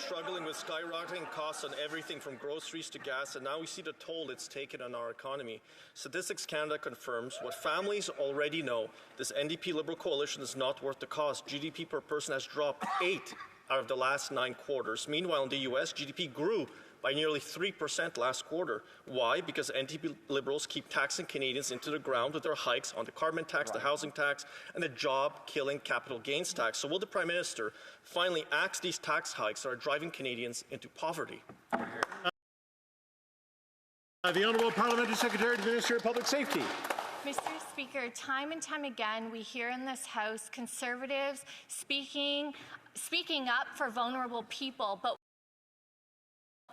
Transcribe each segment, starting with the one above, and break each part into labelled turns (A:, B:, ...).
A: struggling with skyrocketing costs on everything from groceries to gas, and now we see the toll it's taken on our economy. Statistics Canada confirms what families already know. This NDP Liberal coalition is not worth the cost. GDP per person has dropped 8 out of the last 9 quarters. Meanwhile, in the U.S., GDP grew by nearly 3% last quarter. Why? Because NDP Liberals keep taxing Canadians into the ground with their hikes on the carbon tax, the housing tax, and the job-killing capital gains tax. So will the Prime Minister finally axe these tax hikes that are driving Canadians into poverty?
B: The Honourable Parliamentary Secretary to the Minister of Public Safety.
C: Mr. Speaker, time and time again, we hear in this House Conservatives speaking up for vulnerable people, but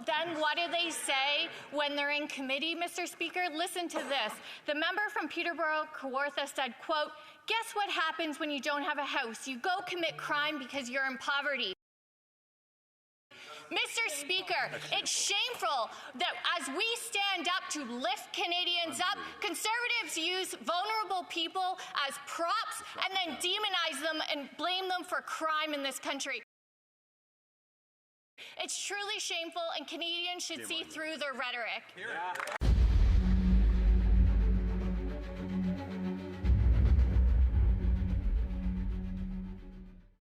C: then what do they say when they're in committee, Mr. Speaker? Listen to this. The member from Peterborough, Kawartha, said, quote, "Guess what happens when you don't have a house? You go commit crime because you're in poverty." Mr. Speaker, it's shameful that as we stand up to lift Canadians up, Conservatives use vulnerable people as props and then demonize them and blame them for crime in this country. It's truly shameful, and Canadians should see through their rhetoric.